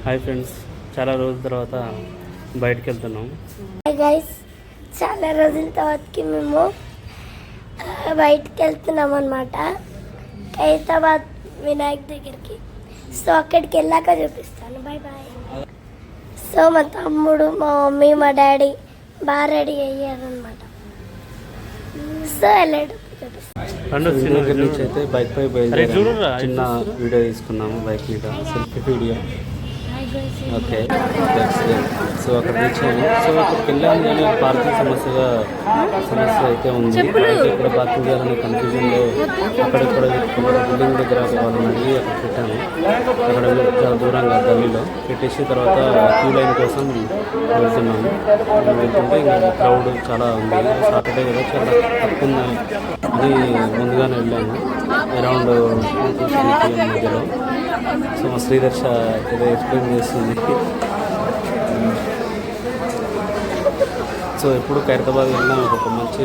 Hi friends, చాలా రోజుల తర్వాత బయటకు వెళ్తున్నాం. హాయ్ గైస్, చాలా రోజుల తర్వాతకి మేము బయటకు వెళ్తున్నాం అన్నమాట, హైదరాబాద్ వినాయక్ దగ్గరికి. సో అక్కడికి వెళ్ళాక చూపిస్తాను. Bye bye. సో మా తమ్ముడు, మా మమ్మీ, మా డాడీ బాగా రెడీ అయ్యారనమాట. సో వెళ్ళేటప్పుడు చూపిస్తాను. దగ్గర నుంచి అయితే బైక్ పై బయలుదేరి చిన్న వీడియో తీసుకున్నాము, బైక్ మీద సెల్ఫీ వీడియో. ఓకే, సో అక్కడ రీచ్ అయ్యాము. సో అక్కడికి వెళ్ళాము కానీ పార్కింగ్ సమస్య అయితే ఉంది. అయితే ఇక్కడ పార్కింగ్ చేయాలనే కన్ఫ్యూజన్లో అక్కడిక్కడ బిల్డింగ్ దగ్గర వాళ్ళని అడిగి అక్కడ పెట్టాము. అక్కడ చాలా దూరంగా గల్లీలో పెట్టేసి తర్వాత క్యూ లైన్ కోసం వెళ్తున్నాము. వెళ్తుంటే ఇంకా క్రౌడ్ చాలా ఉంది. సాటర్డే కదా, చాలా తక్కువ ఉంది అని ముందుగానే వెళ్ళాము, అరౌండ్ 2-3 PM మధ్యలో. సో మా శ్రీదర్శ ఏదో ఎక్స్ప్లెయిన్ చేస్తుంది. సో ఎప్పుడు ఖైరతాబాద్ వెళ్ళినా ఒక మంచి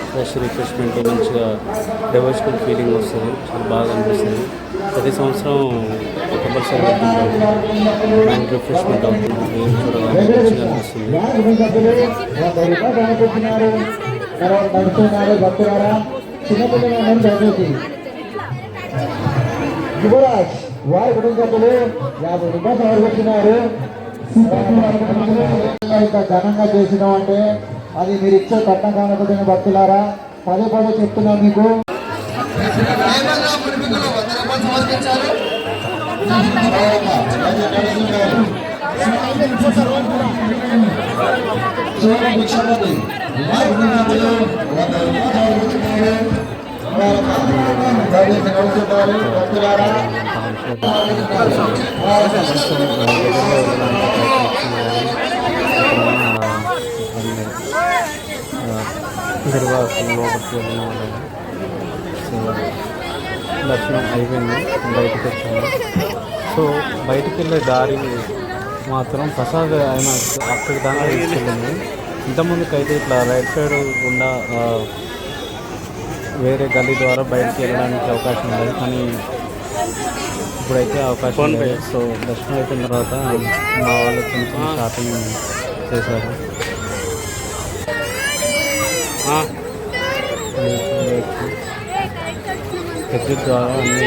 ఫ్రెష్ రిఫ్రెష్మెంట్, మంచిగా డెవోషనల్ ఫీలింగ్ వస్తుంది, చాలా బాగా అనిపిస్తుంది. ప్రతి సంవత్సరం కంపల్సరీ మైండ్ రిఫ్రెష్మెంట్ అవుతుంది, చూడగానే మంచిగా అనిపిస్తుంది. యువరాజ్ వారి కుటుంబ సభ్యులు 50 రూపాయలు సమర్పించినారు. ఇంత ఘనంగా చేసినాం అంటే అది మీరు ఇచ్చే కట్నం కానకపోతే భక్తులారా, పదే పదే చెప్తున్నాం మీకు. దర్శనం అయిపోయింది, బయటకు వచ్చాము. సో బయటకు వెళ్ళే దారి మాత్రం ప్రసాద్ ఆయన అక్కడి దాకా తీసుకెళ్ళింది. ఇంతకుముందుకైతే ఇట్లా రైట్ సైడ్ గుండా వేరే గల్లీ ద్వారా బయటికి వెళ్ళడానికి అవకాశం లేదు, కానీ ఇప్పుడైతే అవకాశం లేదు. సో దర్శనం అయిపోయిన తర్వాత మా వాళ్ళు చిన్న చిన్న షాపింగ్ చేశారు. ఎగ్జిట్ ద్వారా అన్ని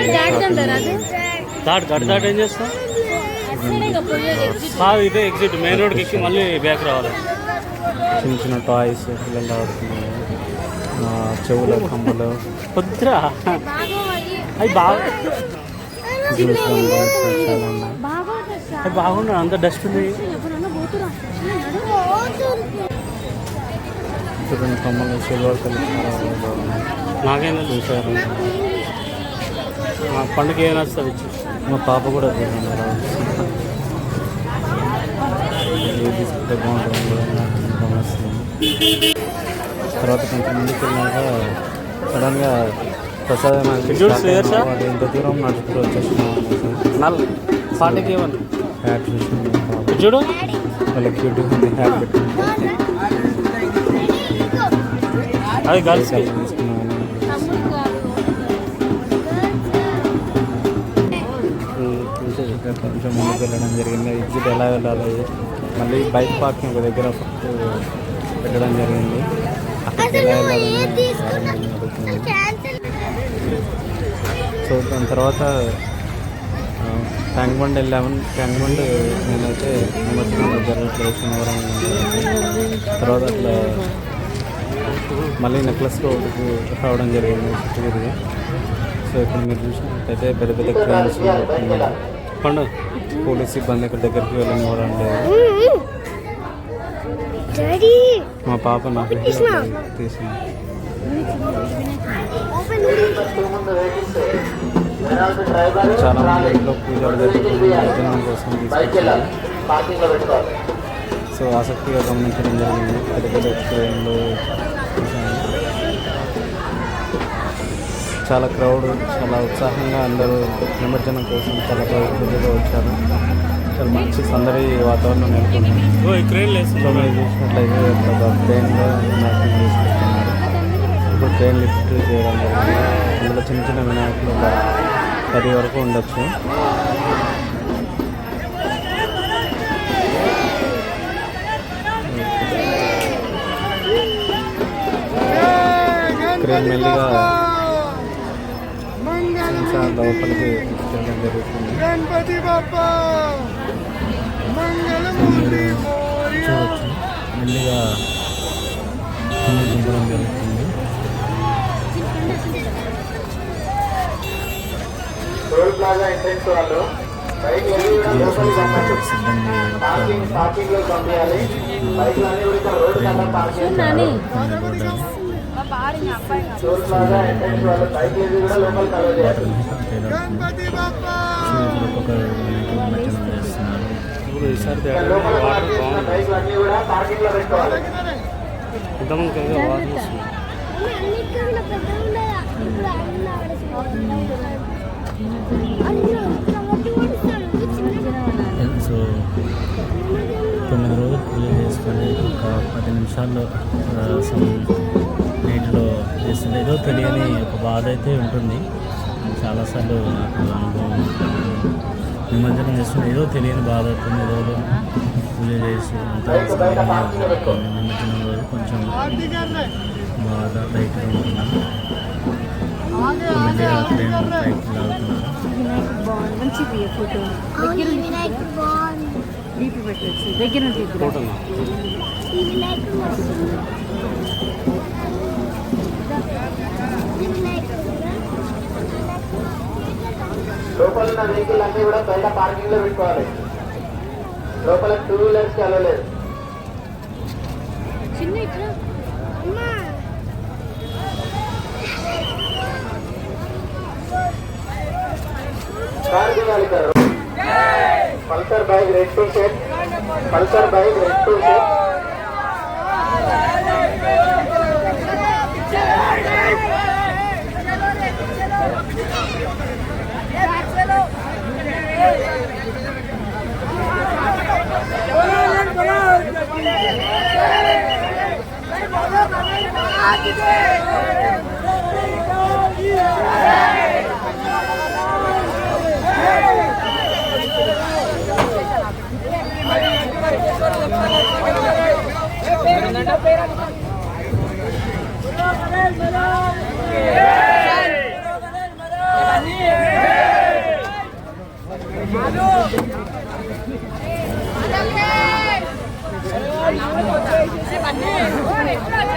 దాట్ ఏం చేస్తాం, ఇదే ఎగ్జిట్ మెయిన్ రోడ్కి ఎక్కి మళ్ళీ బ్యాక్ రావాలి. చిన్న చిన్న టాయ్స్ పిల్లలు ఆడుతున్నారు, చెవుల కమ్మలు వద్దురా, అవి బాగా జ్యూస్ చాలా ఉన్నాయి. అవి బాగున్నాయి, అంత డస్ట్ ఉంది. చూడండి కమ్మలు, సిల్వర్ కలర్ నాకైనా చూసారు. మా పండుగ ఏమైనా వస్తుంది, మా పాప కూడా చూడండి అలా తీసుకుంటే బాగుంటుంది గమనిస్తుంది. తర్వాత కొంచెం ముందుకు వెళ్ళాక సడన్గా ప్రసాదం ఎంత దూరం నడుచుకుంటూ వచ్చేసినాం. పాటకి ఏమన్నా హ్యాట్ చూసి చూడు, వాళ్ళకి క్యూట్గా ఉంది హ్యాట్ పెట్టుకుంటే. అది గర్ల్స్ తీసుకున్నాను. కొంచెం ముందుకు వెళ్ళడం జరిగింది. ఎగ్జిట్ ఎలా వెళ్ళాలి, మళ్ళీ బైక్ పార్కింగ్ ఒక దగ్గర పెట్టడం జరిగింది. అక్కడికి ఎలా వెళ్ళాలని సో దాని తర్వాత ట్యాంక్ బండ్ వెళ్ళాము. ట్యాంక్ బండ్ నేనైతే నిమజ్జనం జరగట్లేదు, శనివారం. తర్వాత అట్లా మళ్ళీ నెక్లెస్ రోడ్డుకు రావడం జరిగింది చుట్టూరుగా. సో ఇక్కడ మీరు చూసినట్టయితే పెద్ద పెద్ద క్రెయిన్స్ పండు పోలీస్ సిబ్బంది ఇక్కడ దగ్గరికి వెళ్ళనివ్వడం లేదు. మా పాప నాకు తీసింది. చాలా మంది ఇంట్లో పూజలు జరుగుతుంది, భజనం కోసం తీసుకొచ్చారు. సో ఆసక్తిగా గమనించడం జరిగింది. పెద్ద పెద్ద ట్రైన్లు చాలా క్రౌడ్, చాలా ఉత్సాహంగా అందరూ నిమజ్జనం కోసం చాలా రోజులుగా వచ్చారు. చాలా మంచి సందడి వాతావరణం నెలకొంది. సో మీరు చూసినట్లయితే ఒక ట్రైన్లో మ్యాపింగ్ చేసుకుంటున్నారు. ఇప్పుడు ట్రైన్ లిఫ్ట్ చేయడం జరిగింది. అందులో చిన్న చిన్న వినాయకులు 10 వరకు ఉండొచ్చు. ఇప్పుడు మెల్లిగా ఇంకా లోపలికి తీసుకెళ్ళడం జరుగుతుంది. చూడవచ్చు మెల్లిగా దింపడం జరుగుతుంది. టోల్ ప్లాజా ఎంట్రెన్స్ వాళ్ళు బైక్ పార్కింగ్ లో పంపించాలి. బైక్ అన్ని కూడా రోడ్డు కన్నా పార్కింగ్ టోల్ ప్లాజా ఎంట్రెన్స్ వాళ్ళు బైక్ కూడా లోపలికి అలౌ చేయాలి. లోపల పార్కింగ్ బైక్ అన్ని కూడా పార్కింగ్ లో పెట్టుకోవాలి. ఇంతమంది వాటర్ వస్తుంది. సో 9 రోజులు పూజ చేసుకొని ఒక 10 నిమిషాల్లో నీటిలో చేస్తుంటే ఏదో తెలియని ఒక బాధ అయితే ఉంటుంది. చాలాసార్లు నాకు అనుభవం నిమజ్జనం చేస్తుంటే ఏదో తెలియని బాధ అవుతుంది. ఏదో పూజ చేసి అంతా నిమజ్జనం రోజు కొంచెం బాధ లైట్గా ఉంటున్నాను. లోపల ఉన్న వెహికల్ అన్ని కూడా బయట పార్కింగ్ లో పెట్టుకోవాలి. లోపల 2 వీలర్స్ కి అలవలేదు. कार दिवाली करो Pulsar bike red two set Pulsar bike red two set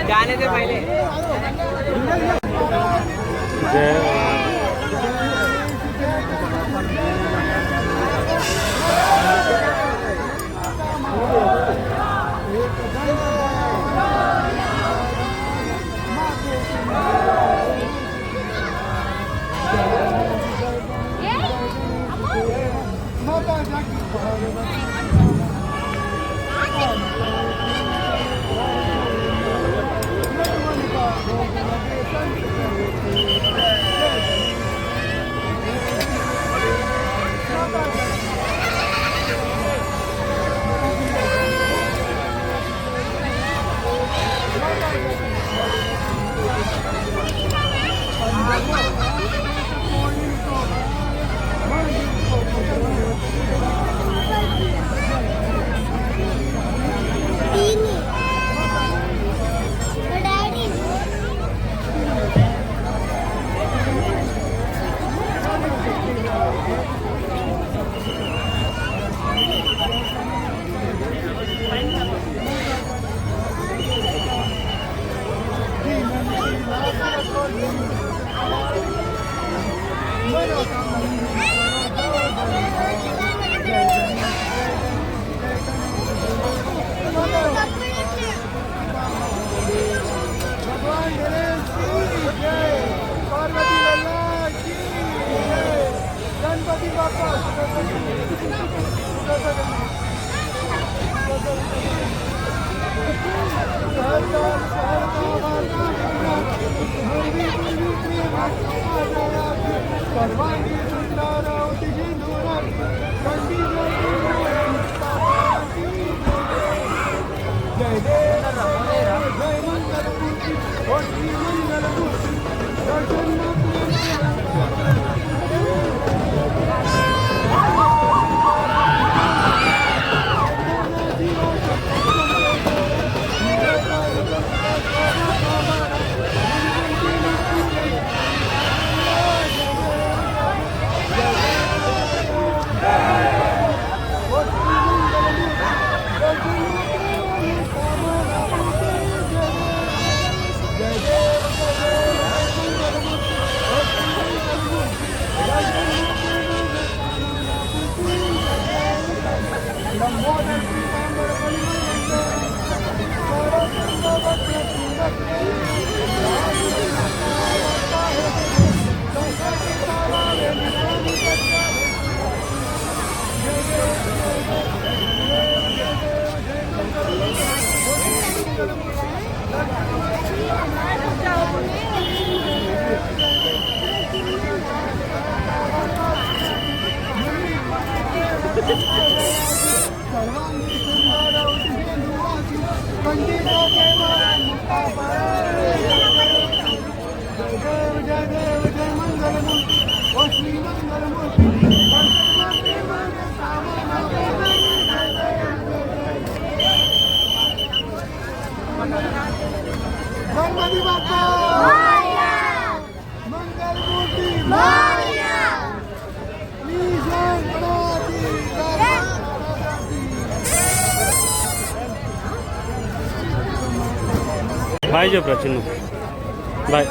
जाने से पहले गणपती बाप्पा मंगलमूर्ती బాయ్ చెప్పరా చిన్న బాయ్.